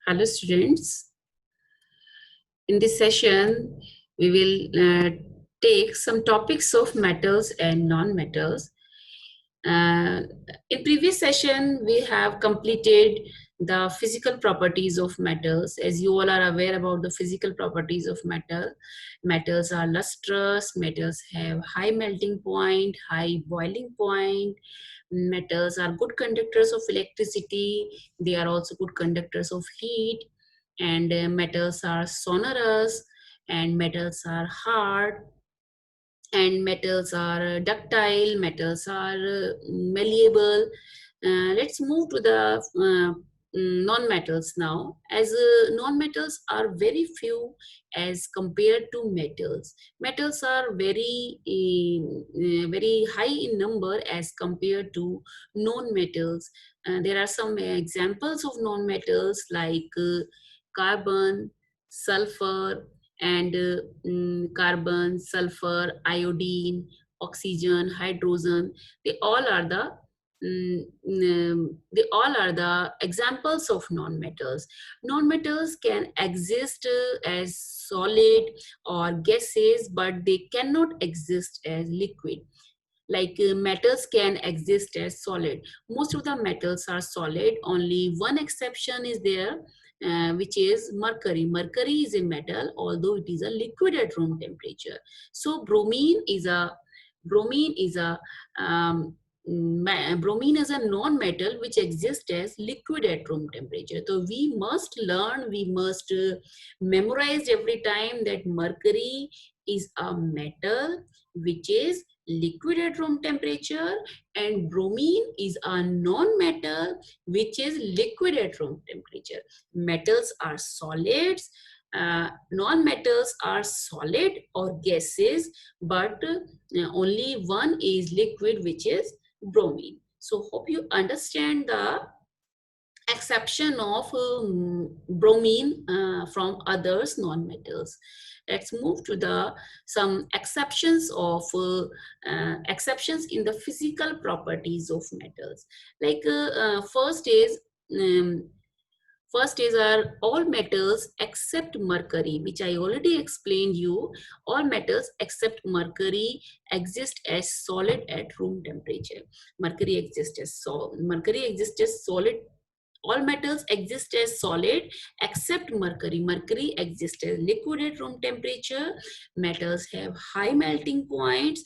Hello students, in this session we will take some topics of metals and non-metals. Uh, in previous session we have completed the physical properties of metals. As you all are aware about the physical properties of metal, metals are lustrous, metals have high melting point, high boiling point, metals are good conductors of electricity, they are also good conductors of heat, and metals are sonorous, and metals are hard, and metals are ductile, metals are malleable. Let's move to the non-metals now. As non-metals are very few as compared to metals. Metals are very high in number as compared to non-metals. There are some examples of non-metals like carbon, sulfur, and carbon, sulfur, iodine, oxygen, hydrogen. They all are the they all are the examples of non-metals. Non-metals can exist as solid or gases, but they cannot exist as liquid. Like metals can exist as solid. Most of the metals are solid. Only one exception is there, which is mercury. Mercury is a metal, although it is a liquid at room temperature. So bromine is a bromine is a non-metal which exists as liquid at room temperature. So we must learn, we must memorize every time that mercury is a metal which is liquid at room temperature, and bromine is a non-metal which is liquid at room temperature. Metals are solids, non-metals are solid or gases, but only one is liquid, which is bromine. So hope you understand the exception of bromine from others non-metals. Let's move to the some exceptions of exceptions in the physical properties of metals. Like um, first is are all metals except mercury, which I already explained you. All metals except mercury exist as solid at room temperature. Mercury exists as solid. All metals exist as solid except mercury. Mercury exists as liquid at room temperature. Metals have high melting points.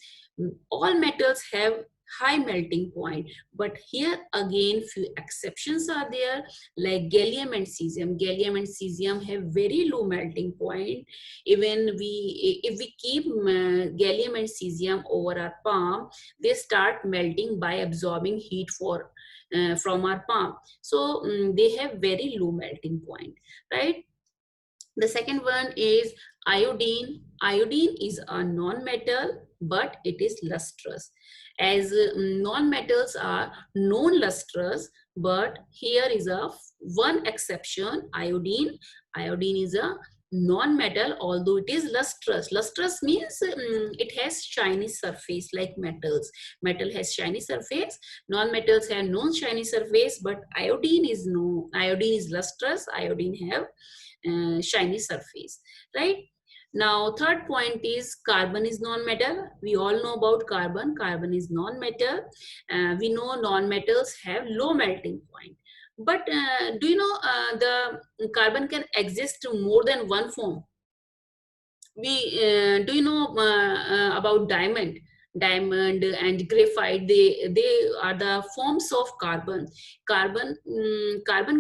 All metals have high melting point, but here again few exceptions are there, like gallium and cesium. Gallium and cesium have very low melting point. Even if we keep gallium and cesium over our palm, they start melting by absorbing heat from our palm. So they have very low melting point, right? The second one is iodine. Iodine is a non-metal, but it is lustrous. As non-metals are non-lustrous, but here is a one exception, iodine. Iodine is a non-metal, although it is lustrous. Lustrous means it has shiny surface like metals. Metal has shiny surface. Non-metals have non-shiny surface, but iodine is no. Iodine is lustrous. Iodine have shiny surface, right? Now third point is carbon is non-metal. We all know about carbon. Carbon is non-metal. We know non-metals have low melting point, but do you know the carbon can exist to more than one form? We do you know about diamond and graphite? They are the forms of carbon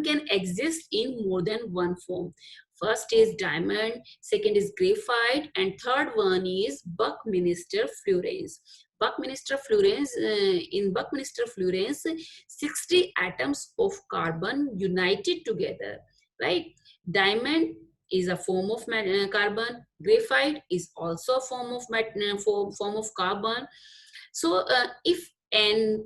can exist in more than one form. First is diamond, second is graphite, and third one is buckminster fluorines. In buckminster fluorines, 60 atoms of carbon united together, right? Diamond is a form of carbon. Graphite is also a form of form of carbon. So if an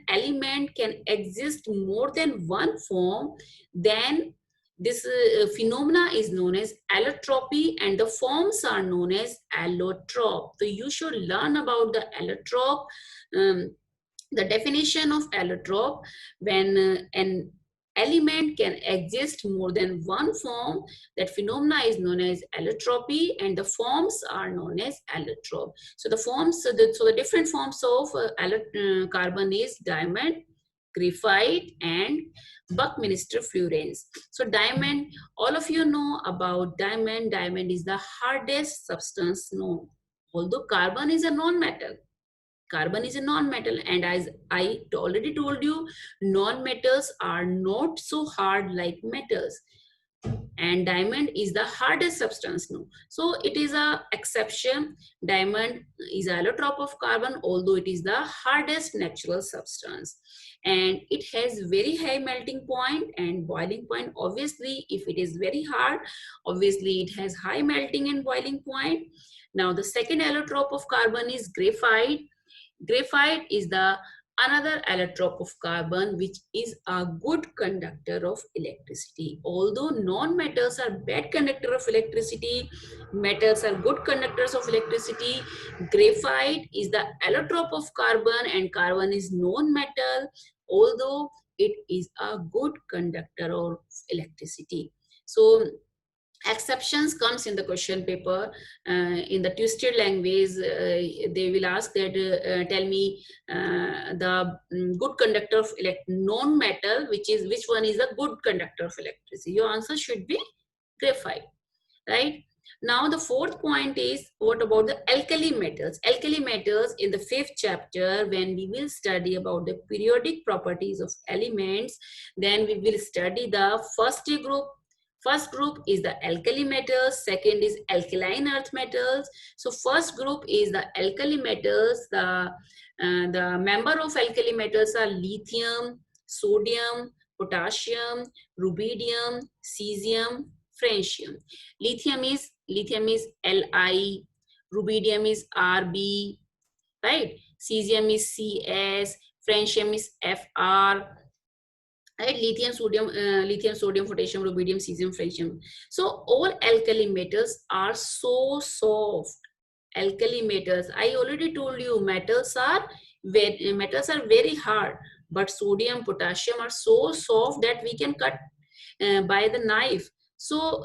element can exist more than one form, then this phenomena is known as allotropy, and the forms are known as allotrope. So you should learn about the allotrope. The definition of allotrope: when an element can exist more than one form. That phenomena is known as allotropy, and the forms are known as allotrope. So the forms, so the different forms of carbon is diamond, graphite, and Buckminster fluorines. So diamond, all of you know about diamond. Diamond is the hardest substance known. Although carbon is a non-metal, carbon is a non-metal, and as I already told you, non-metals are not so hard like metals, and diamond is the hardest substance known. So it is a exception. Diamond is allotrope of carbon, although it is the hardest natural substance, and it has very high melting point and boiling point. Obviously, if it is very hard, obviously it has high melting and boiling point. Now the second allotrope of carbon is graphite. Graphite is the another allotrope of carbon, which is a good conductor of electricity. Although non-metals are bad conductor of electricity, metals are good conductors of electricity. Graphite is the allotrope of carbon, and carbon is non-metal, although it is a good conductor of electricity. So exceptions comes in the question paper. In the twisted language, they will ask that tell me the good conductor of non-metal, which one is a good conductor of electricity. Your answer should be graphite, right? Now the fourth point is, what about the alkali metals? Alkali metals, in the fifth chapter, when we will study about the periodic properties of elements, then we will study the first group. First group is the alkali metals, second is alkaline earth metals. So first group is the alkali metals. The member of alkali metals are lithium, sodium, potassium, rubidium, cesium, francium. Lithium is Li, rubidium is Rb, right? Cesium is Cs, francium is Fr, right? Lithium, sodium, potassium, rubidium, cesium, francium. So all alkali metals are so soft. Alkali metals, I already told you, metals are very hard, but sodium, potassium are so soft that we can cut by the knife. So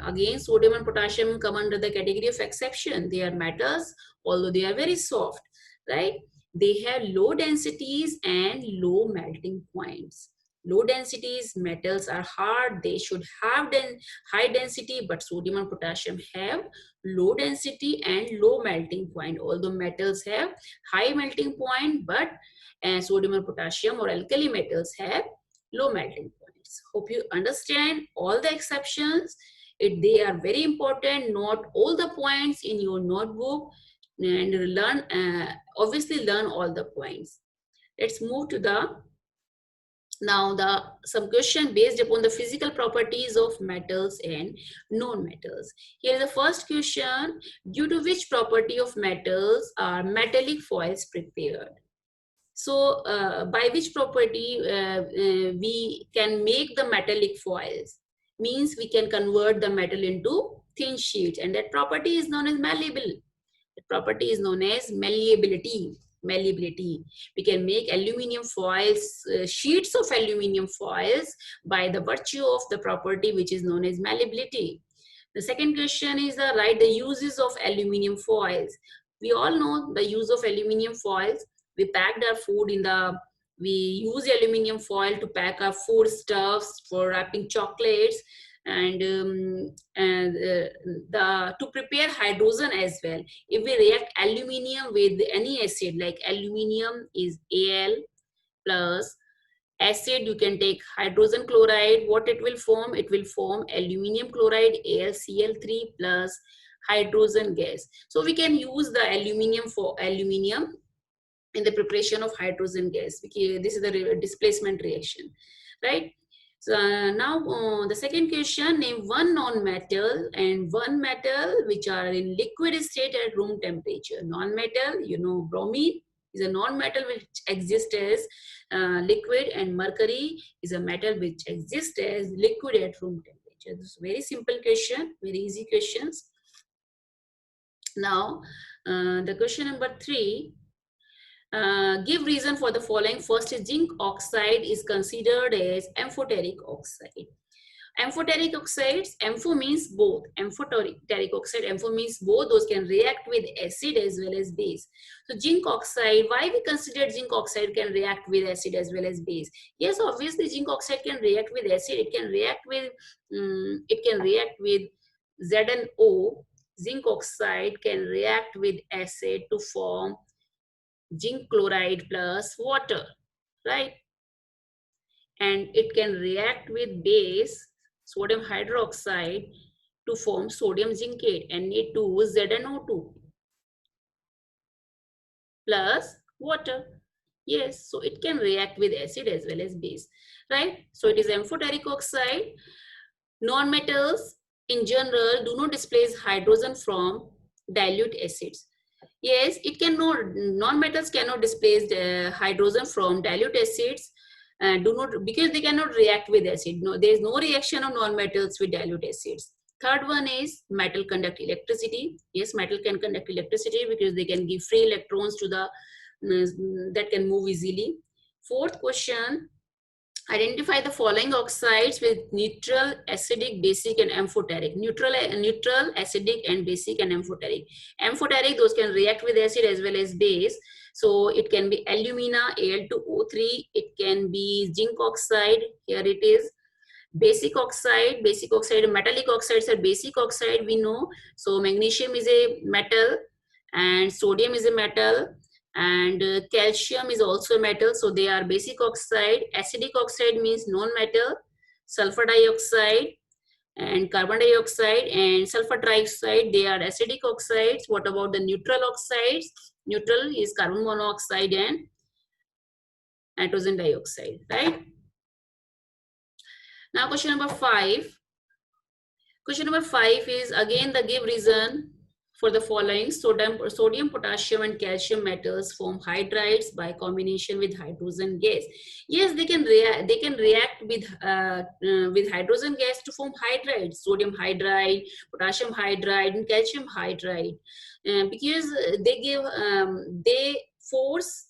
again, sodium and potassium come under the category of exception. They are metals, although they are very soft, right? They have low densities and low melting points. Low densities metals are hard. They should have high density, but sodium and potassium have low density and low melting point. Although metals have high melting point, but sodium and potassium or alkali metals have low melting points. Hope you understand all the exceptions. They are very important. Note all the points in your notebook and learn, obviously learn all the points. Let's move to some question based upon the physical properties of metals and non-metals. Here is the first question: due to which property of metals are metallic foils prepared? So by which property we can make the metallic foils? Means we can convert the metal into thin sheets, and that property is known as malleable. The property is known as malleability. Malleability. We can make aluminium foils, sheets of aluminium foils, by the virtue of the property which is known as malleability. The second question is write the uses of aluminium foils. We all know the use of aluminium foils. We packed our food we use aluminium foil to pack our food stuffs, for wrapping chocolates, and to prepare hydrogen as well. If we react aluminium with any acid, like aluminium is Al plus acid, you can take hydrogen chloride. What it will form? It will form aluminium chloride, AlCl3 plus hydrogen gas. So we can use the aluminium for aluminium in the preparation of hydrogen gas, because this is the displacement reaction, right? So now the second question: name one non-metal and one metal which are in liquid state at room temperature. Non-metal, you know, bromine is a non-metal which exists as liquid, and mercury is a metal which exists as liquid at room temperature. This is a very simple question, very easy questions. Now the question number 3: Give reason for the following. First is zinc oxide is considered as amphoteric oxide. Amphoteric oxides, ampho means both. Amphoteric oxide, ampho means both. Those can react with acid as well as base. So zinc oxide, why we consider zinc oxide can react with acid as well as base? Yes, obviously zinc oxide can react with acid. It can react with ZnO. Zinc oxide can react with acid to form zinc chloride plus water, right? And it can react with base, sodium hydroxide, to form sodium zincate, Na2ZnO2 plus water. Yes, so it can react with acid as well as base, right? So it is amphoteric oxide. Non-metals in general do not displace hydrogen from dilute acids. Yes, it cannot, non-metals cannot displace the hydrogen from dilute acids, do not, because they cannot react with acid. No, there is no reaction of non-metals with dilute acids. Third one is metal conduct electricity. Yes, metal can conduct electricity because they can give free electrons to the that can move easily. Fourth question, identify the following oxides with neutral, acidic, basic, and amphoteric. Neutral, acidic, and basic, and amphoteric. Amphoteric, those can react with acid as well as base. So it can be alumina, Al2O3. It can be zinc oxide. Here it is. Basic oxide, metallic oxides are basic oxide, we know. So magnesium is a metal, and sodium is a metal, and calcium is also a metal, so they are basic oxide. Acidic oxide means non-metal. Sulfur dioxide and carbon dioxide and sulfur trioxide, they are acidic oxides. What about the neutral oxides? Neutral is carbon monoxide and nitrogen dioxide, right? Now question number 5. Question number 5 is again the give reason for the following. Sodium, potassium, and calcium metals form hydrides by combination with hydrogen gas. Yes, they can react with hydrogen gas to form hydrides. Sodium hydride, potassium hydride, and calcium hydride, because they force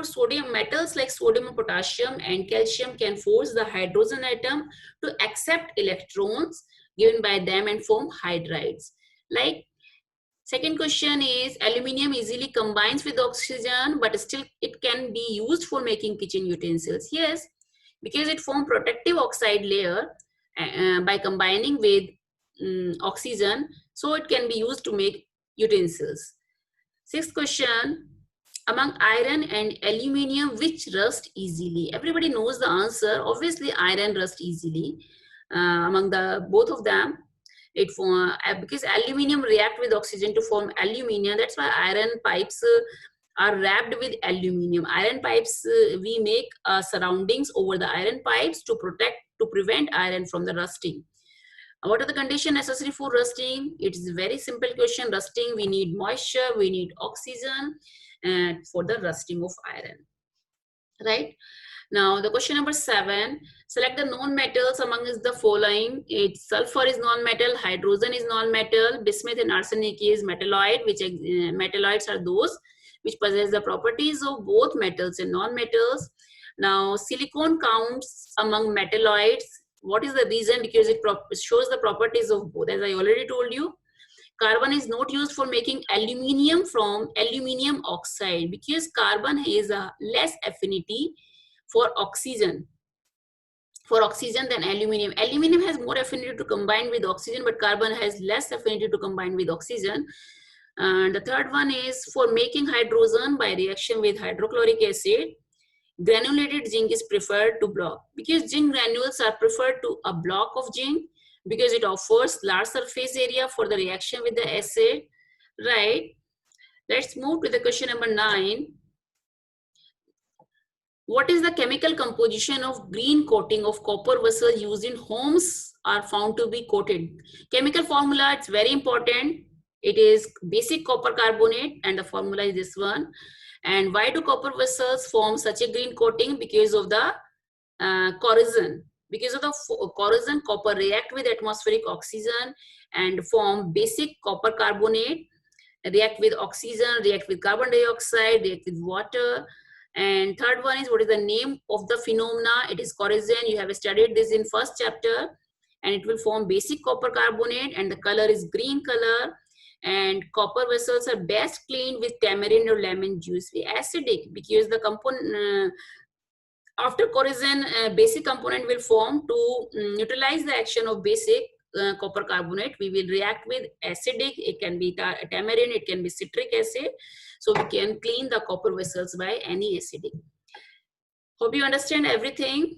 sodium metals like sodium and potassium and calcium can force the hydrogen atom to accept electrons given by them and form hydrides. Like second question is aluminium easily combines with oxygen, but still it can be used for making kitchen utensils. Yes, because it forms protective oxide layer by combining with oxygen, so it can be used to make utensils. Sixth question, among iron and aluminium, which rust easily? Everybody knows the answer. Obviously, iron rust easily. Among the both of them, because aluminium react with oxygen to form aluminium. That's why iron pipes are wrapped with aluminium. Iron pipes, we make surroundings over the iron pipes to prevent iron from the rusting. What are the conditions necessary for rusting? It is a very simple question. Rusting, we need moisture, we need oxygen for the rusting of iron, right? Now the question number 7, select the non-metals among the following. Sulfur is non-metal, hydrogen is non-metal, bismuth and arsenic is metalloid, which metalloids are those which possess the properties of both metals and non-metals. Now silicon counts among metalloids. What is the reason? Because it shows the properties of both. As I already told you, carbon is not used for making aluminium from aluminium oxide because carbon has a less affinity for oxygen than aluminium. Aluminium has more affinity to combine with oxygen, but carbon has less affinity to combine with oxygen. And the third one is for making hydrogen by reaction with hydrochloric acid. Granulated zinc is preferred to block because zinc granules are preferred to a block of zinc because it offers large surface area for the reaction with the acid, right? Let's move to the question number 9. What is the chemical composition of green coating of copper vessels used in homes are found to be coated? Chemical formula, it's very important. It is basic copper carbonate and the formula is this one. And why do copper vessels form such a green coating? Because of the corrosion. Because of the corrosion, copper react with atmospheric oxygen and form basic copper carbonate. react with oxygen, react with carbon dioxide, react with water. And third one is, what is the name of the phenomena? It is corrosion. You have studied this in first chapter. And it will form basic copper carbonate, and the color is green color. And copper vessels are best cleaned with tamarind or lemon juice. Acidic, because the component after corrosion, basic component will form to neutralize the action of basic copper carbonate. We will react with acidic. It can be tamarind, it can be citric acid. So we can clean the copper vessels by any acidic. Hope you understand everything.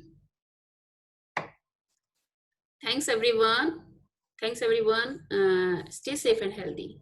Thanks everyone. Thanks everyone. Stay safe and healthy.